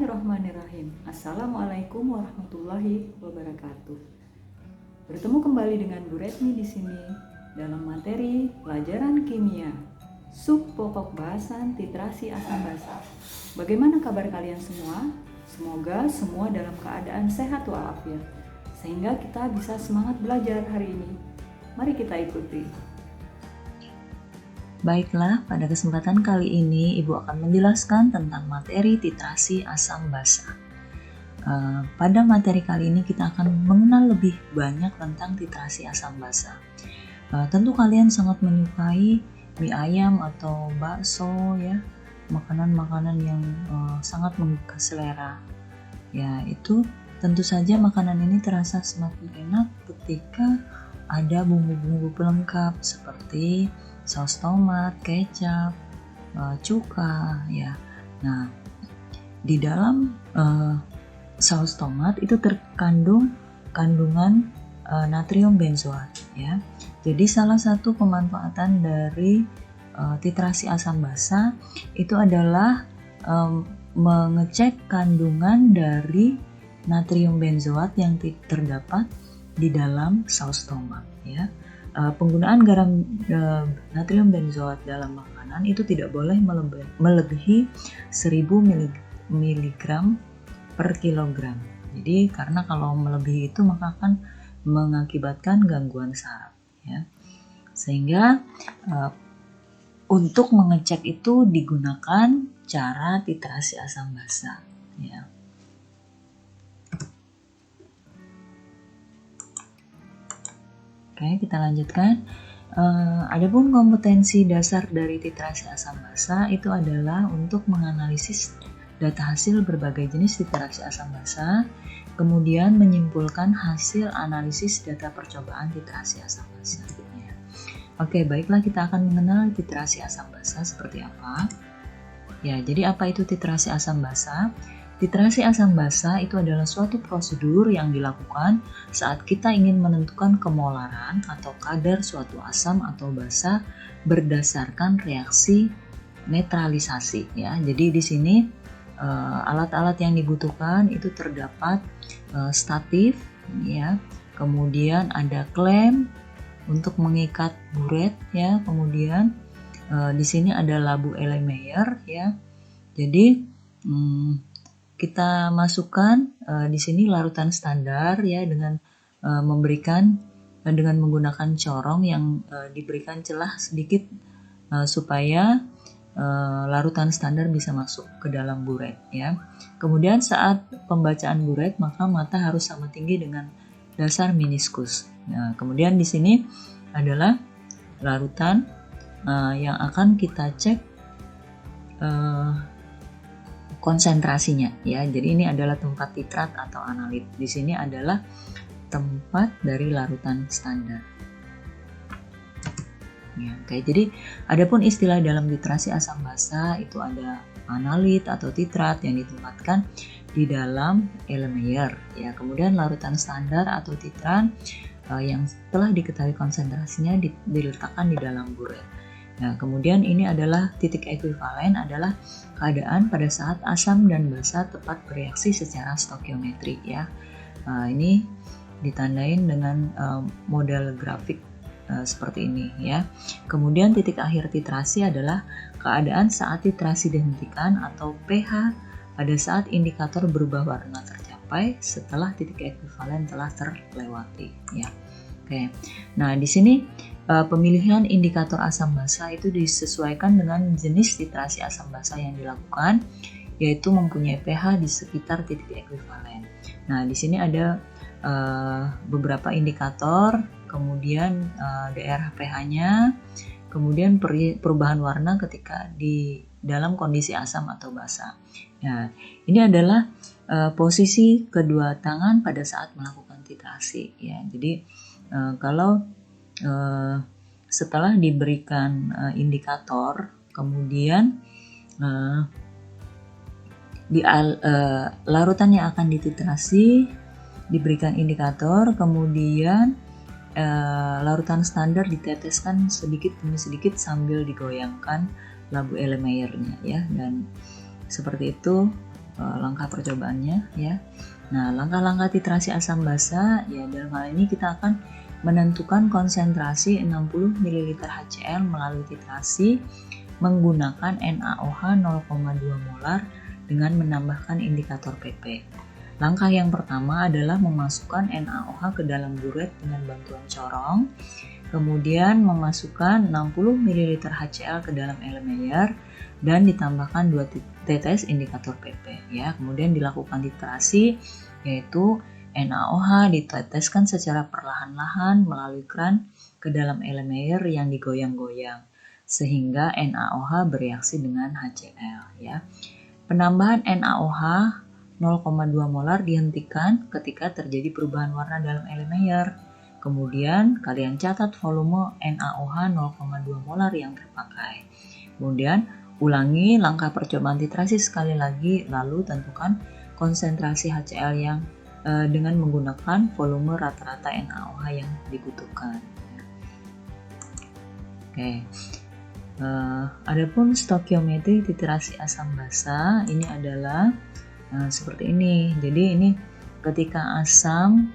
Bismillahirrahmanirrahim. Assalamualaikum warahmatullahi wabarakatuh. Bertemu kembali dengan Bu Retmi di sini dalam materi pelajaran kimia sub pokok bahasan titrasi asam basa. Bagaimana kabar kalian semua? Semoga semua dalam keadaan sehat walafiat sehingga kita bisa semangat belajar hari ini. Mari kita ikuti. Baiklah, pada kesempatan kali ini Ibu akan menjelaskan tentang materi titrasi asam basa. Pada materi kali ini kita akan mengenal lebih banyak tentang titrasi asam basa. Tentu kalian sangat menyukai mie ayam atau bakso ya, makanan-makanan yang sangat menggugah selera. Ya, itu tentu saja makanan ini terasa semakin enak ketika ada bumbu-bumbu pelengkap seperti saus tomat, kecap, cuka ya. Nah, di dalam saus tomat itu terkandung kandungan natrium benzoat ya. Jadi salah satu pemanfaatan dari titrasi asam basa itu adalah mengecek kandungan dari natrium benzoat yang terdapat di dalam saus tomat ya. Penggunaan garam natrium benzoat dalam makanan itu tidak boleh melebihi 1000 mg per kilogram. Jadi karena kalau melebihi itu maka akan mengakibatkan gangguan saraf ya. Sehingga untuk mengecek itu digunakan cara titrasi asam basa ya. Oke, kita lanjutkan. Adapun kompetensi dasar dari titrasi asam basa itu adalah untuk menganalisis data hasil berbagai jenis titrasi asam basa, kemudian menyimpulkan hasil analisis data percobaan titrasi asam basa. Ya. Oke, baiklah kita akan mengenal titrasi asam basa seperti apa. Ya, jadi apa itu titrasi asam basa? Titrasi asam basa itu adalah suatu prosedur yang dilakukan saat kita ingin menentukan kemolaran atau kadar suatu asam atau basa berdasarkan reaksi netralisasi ya. Jadi di sini alat-alat yang dibutuhkan itu terdapat statif ya, kemudian ada klem untuk mengikat buret ya, kemudian di sini ada labu Erlenmeyer ya. Jadi kita masukkan di sini larutan standar ya dengan memberikan dengan menggunakan corong yang diberikan celah sedikit supaya larutan standar bisa masuk ke dalam buret ya. Kemudian saat pembacaan buret maka mata harus sama tinggi dengan dasar meniskus. Nah, kemudian di sini adalah larutan yang akan kita cek konsentrasinya ya. Jadi ini adalah tempat titrat atau analit. Di sini adalah tempat dari larutan standar. Ya, oke. Jadi adapun istilah dalam titrasi asam basa itu ada analit atau titrat yang ditempatkan di dalam Erlenmeyer ya. Kemudian larutan standar atau titran yang telah diketahui konsentrasinya diletakkan di dalam buret. Nah, kemudian ini adalah titik ekuivalen adalah keadaan pada saat asam dan basa tepat bereaksi secara stokiometri ya. Ini ditandain dengan model grafik seperti ini ya. Kemudian titik akhir titrasi adalah keadaan saat titrasi dihentikan atau pH pada saat indikator berubah warna tercapai setelah titik ekuivalen telah terlewati ya. Oke. Nah, di sini pemilihan indikator asam basa itu disesuaikan dengan jenis titrasi asam basa yang dilakukan, yaitu mempunyai pH di sekitar titik ekuivalen. Nah, di sini ada beberapa indikator, kemudian daerah pH-nya, kemudian perubahan warna ketika di dalam kondisi asam atau basa. Nah, ini adalah posisi kedua tangan pada saat melakukan titrasi ya. Jadi kalau setelah diberikan indikator, kemudian larutan yang akan dititrasi diberikan indikator, kemudian larutan standar diteteskan sedikit demi sedikit sambil digoyangkan labu Erlenmeyer-nya ya. Dan seperti itu langkah percobaannya ya. Nah, langkah-langkah titrasi asam basa ya, dalam hal ini kita akan menentukan konsentrasi 60 ml HCl melalui titrasi menggunakan NaOH 0,2 molar dengan menambahkan indikator PP. Langkah yang pertama adalah memasukkan NaOH ke dalam buret dengan bantuan corong, kemudian memasukkan 60 ml HCl ke dalam Erlenmeyer dan ditambahkan 2 tetes indikator PP ya. Kemudian dilakukan titrasi, yaitu NaOH diteteskan secara perlahan-lahan melalui keran ke dalam Erlenmeyer yang digoyang-goyang sehingga NaOH bereaksi dengan HCl ya. Penambahan NaOH 0,2 molar dihentikan ketika terjadi perubahan warna dalam Erlenmeyer. Kemudian kalian catat volume NaOH 0,2 molar yang terpakai. Kemudian ulangi langkah percobaan titrasi sekali lagi, lalu tentukan konsentrasi HCl yang dengan menggunakan volume rata-rata NaOH yang dibutuhkan. Oke. Adapun stokiometri titrasi asam basa ini adalah seperti ini. Jadi ini ketika asam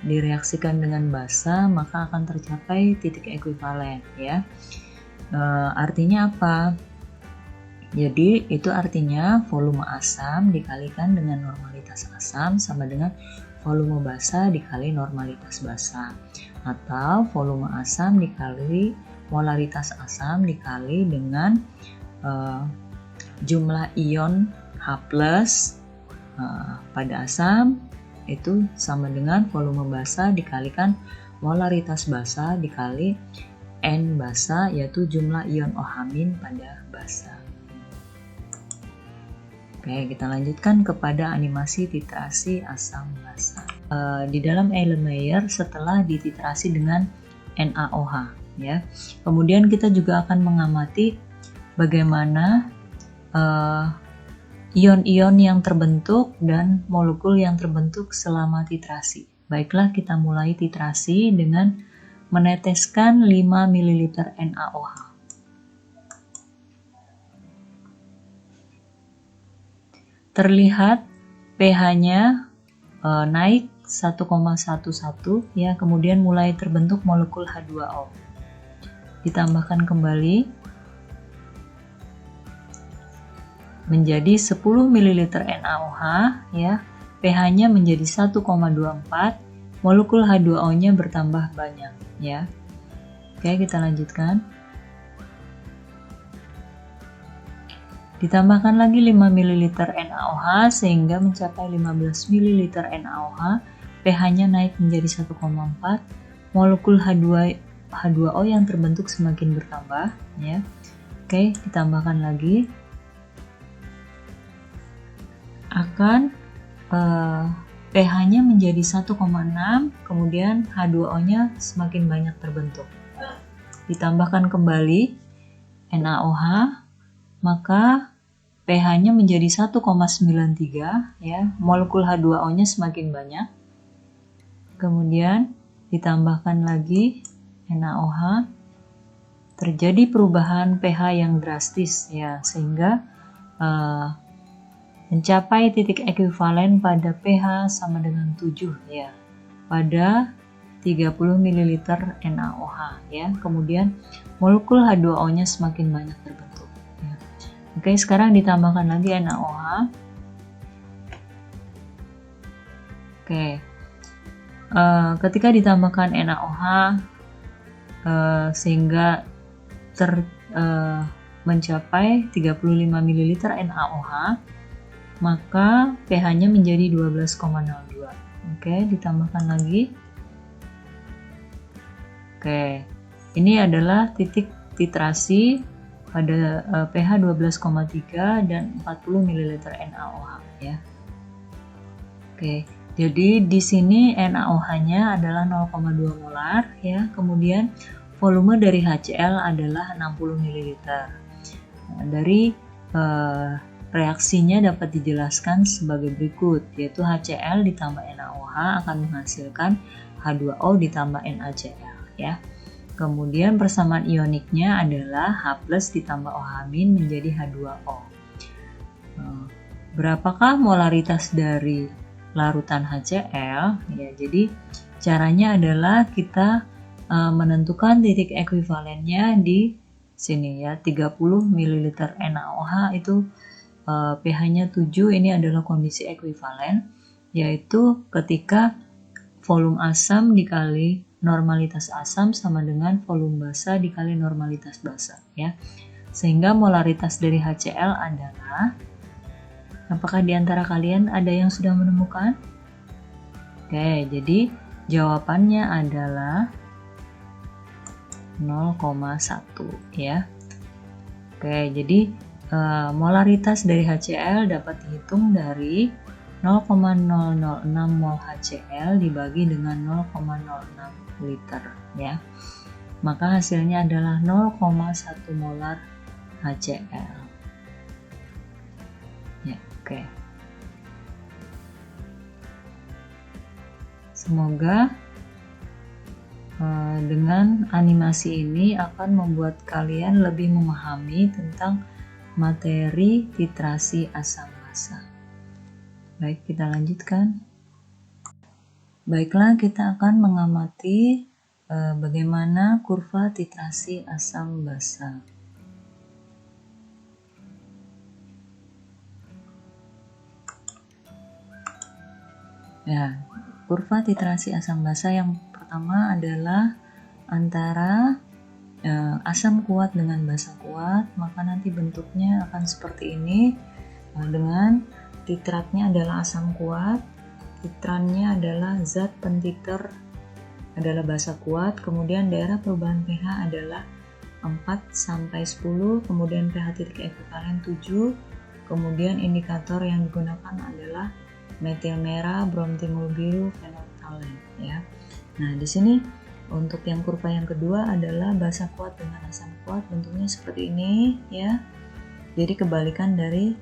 direaksikan dengan basa maka akan tercapai titik ekuivalen ya. Artinya apa? Jadi itu artinya volume asam dikalikan dengan normalitas asam sama dengan volume basa dikali normalitas basa, atau volume asam dikali molaritas asam dikali dengan jumlah ion H+ pada asam itu sama dengan volume basa dikalikan molaritas basa dikali N basa, yaitu jumlah ion OH- pada basa. Oke, kita lanjutkan kepada animasi titrasi asam basa. Di dalam Erlenmeyer setelah dititrasi dengan NaOH ya. Kemudian kita juga akan mengamati bagaimana ion-ion yang terbentuk dan molekul yang terbentuk selama titrasi. Baiklah, kita mulai titrasi dengan meneteskan 5 ml NaOH. Terlihat pH-nya naik 1,11 ya, kemudian mulai terbentuk molekul H2O. Ditambahkan kembali menjadi 10 ml NaOH ya, pH-nya menjadi 1,24, molekul H2O-nya bertambah banyak ya. Oke, kita lanjutkan. Ditambahkan lagi 5 ml NaOH sehingga mencapai 15 ml NaOH, pH-nya naik menjadi 1,4, molekul H2O yang terbentuk semakin bertambah ya. Oke, ditambahkan lagi. Akan pH-nya menjadi 1,6, kemudian H2O-nya semakin banyak terbentuk. Ditambahkan kembali NaOH, maka pH-nya menjadi 1,93 ya, molekul H2O-nya semakin banyak. Kemudian ditambahkan lagi NaOH, terjadi perubahan pH yang drastis ya, sehingga mencapai titik ekuivalen pada pH sama dengan 7 ya, pada 30 ml NaOH ya. Kemudian molekul H2O-nya semakin banyak terbentuk. Oke, sekarang ditambahkan lagi NaOH. Oke, ketika ditambahkan NaOH sehingga mencapai 35 ml NaOH, maka pH-nya menjadi 12,02. Oke, ditambahkan lagi. Oke, ini adalah titik titrasi pada pH 12,3 dan 40 ml NaOH ya. Oke, jadi di sini NaOH-nya adalah 0,2 molar ya. Kemudian volume dari HCl adalah 60 ml. Dari reaksinya dapat dijelaskan sebagai berikut, yaitu HCl ditambah NaOH akan menghasilkan H2O ditambah NaCl ya. Kemudian persamaan ioniknya adalah H+ ditambah OH- menjadi H2O. berapakah molaritas dari larutan HCl? Ya, jadi caranya adalah kita menentukan titik ekuivalennya di sini ya, 30 ml NaOH itu pH-nya 7. Ini adalah kondisi ekuivalen, yaitu ketika volume asam dikali normalitas asam sama dengan volume basa dikali normalitas basa ya. Sehingga molaritas dari HCl adalah, apakah di antara kalian ada yang sudah menemukan? Oke, jadi jawabannya adalah 0,1 ya. Oke, jadi molaritas dari HCl dapat dihitung dari 0,006 mol HCl dibagi dengan 0,06 liter ya. Maka hasilnya adalah 0,1 molar HCl. Ya, oke. Semoga dengan animasi ini akan membuat kalian lebih memahami tentang materi titrasi asam basa. Baik, kita lanjutkan. Baiklah, kita akan mengamati bagaimana kurva titrasi asam basa. Ya, kurva titrasi asam basa yang pertama adalah antara asam kuat dengan basa kuat, maka nanti bentuknya akan seperti ini. Dengan titratnya adalah asam kuat, titrannya adalah zat pentiter adalah basa kuat, kemudian daerah perubahan pH adalah 4 sampai 10, kemudian pH titik ekuivalen 7, kemudian indikator yang digunakan adalah metil merah, bromtimol biru, fenoftalen ya. Nah, di sini untuk yang kurva yang kedua adalah basa kuat dengan asam kuat, bentuknya seperti ini ya. Jadi kebalikan dari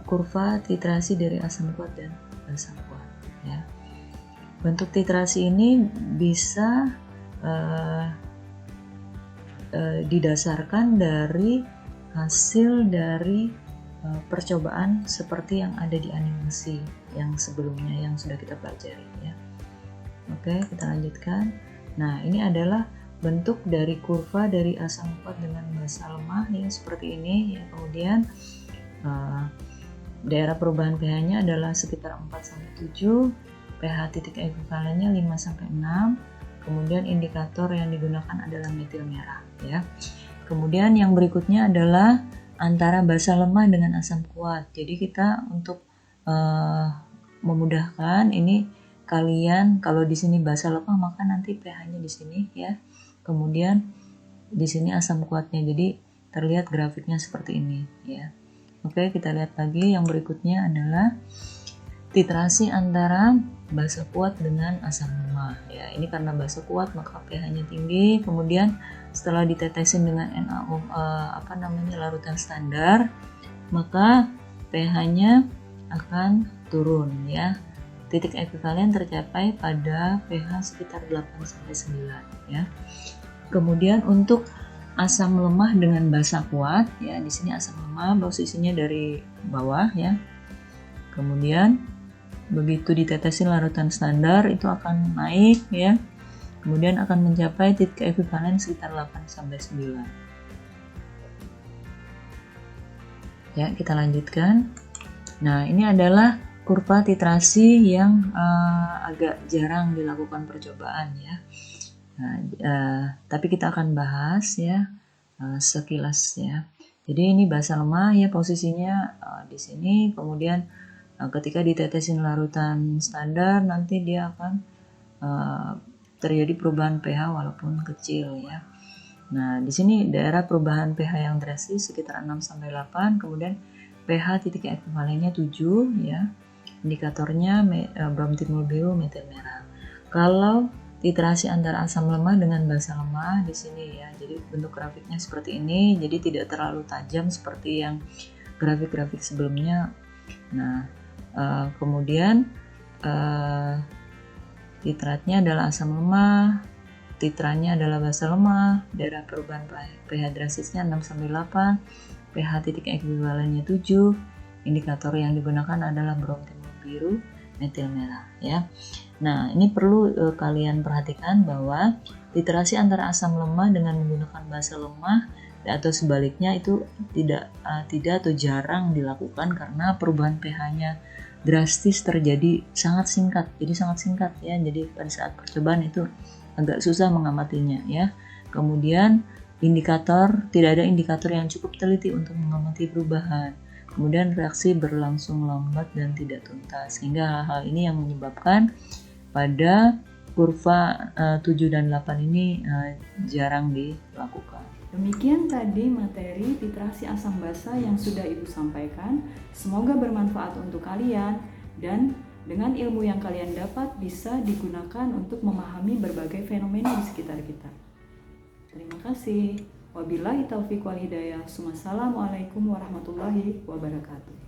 kurva titrasi dari asam kuat dan basa kuat ya. Bentuk titrasi ini bisa didasarkan dari hasil dari percobaan seperti yang ada di animasi yang sebelumnya yang sudah kita pelajari ya. Oke, kita lanjutkan. Nah, ini adalah bentuk dari kurva dari asam kuat dengan basa lemah ya, seperti ini ya. Kemudian daerah perubahan pH-nya adalah sekitar 4 sampai 7, pH titik ekuivalennya 5 sampai 6. Kemudian indikator yang digunakan adalah metil merah ya. Kemudian yang berikutnya adalah antara basa lemah dengan asam kuat. Jadi kita untuk memudahkan ini, kalian kalau di sini basa lemah maka nanti pH-nya di sini ya. Kemudian di sini asam kuatnya. Jadi terlihat grafiknya seperti ini ya. Oke, kita lihat lagi yang berikutnya adalah titrasi antara basa kuat dengan asam lemah ya. Ini karena basa kuat maka pH-nya tinggi, kemudian setelah ditetesin dengan NaO larutan standar, maka pH-nya akan turun ya. Titik ekuivalen tercapai pada pH sekitar 8 sampai 9 ya. Kemudian untuk asam lemah dengan basa kuat ya, di sini asam lemah posisinya dari bawah ya. Kemudian begitu ditetesin larutan standar itu akan naik ya. Kemudian akan mencapai titik ekuivalen sekitar 8 sampai 9. Ya, kita lanjutkan. Nah, ini adalah kurva titrasi yang agak jarang dilakukan percobaan ya. Nah, tapi kita akan bahas ya sekilas ya. Jadi ini basa lemah ya, posisinya di sini. Kemudian ketika ditetesin larutan standar nanti dia akan terjadi perubahan pH walaupun kecil ya. Nah, di sini daerah perubahan pH yang drastis sekitar 6 sampai 8, kemudian pH titik ekuivalennya 7 ya. Indikatornya bromtimol biru, metil merah. Kalau titrasi antara asam lemah dengan basa lemah di sini ya. Jadi bentuk grafiknya seperti ini. Jadi tidak terlalu tajam seperti yang grafik-grafik sebelumnya. Nah, kemudian titratnya adalah asam lemah. titranya adalah basa lemah, daerah perubahan pH drastisnya 6-8, pH titik ekuivalennya 7, indikator yang digunakan adalah brom timur biru, metil merah ya. Nah, ini perlu kalian perhatikan bahwa titrasi antara asam lemah dengan menggunakan basa lemah atau sebaliknya itu tidak atau jarang dilakukan karena perubahan pH-nya drastis terjadi sangat singkat. Jadi sangat singkat ya. Jadi pada saat percobaan itu agak susah mengamatinya ya. Kemudian tidak ada indikator yang cukup teliti untuk mengamati perubahan. Kemudian reaksi berlangsung lambat dan tidak tuntas, sehingga hal-hal ini yang menyebabkan pada kurva 7 dan 8 ini jarang dilakukan. Demikian tadi materi titrasi asam basa yang sudah Ibu sampaikan. Semoga bermanfaat untuk kalian dan dengan ilmu yang kalian dapat bisa digunakan untuk memahami berbagai fenomena di sekitar kita. Terima kasih. Wabillahi taufiq wal hidayah. Wassalamualaikum warahmatullahi wabarakatuh.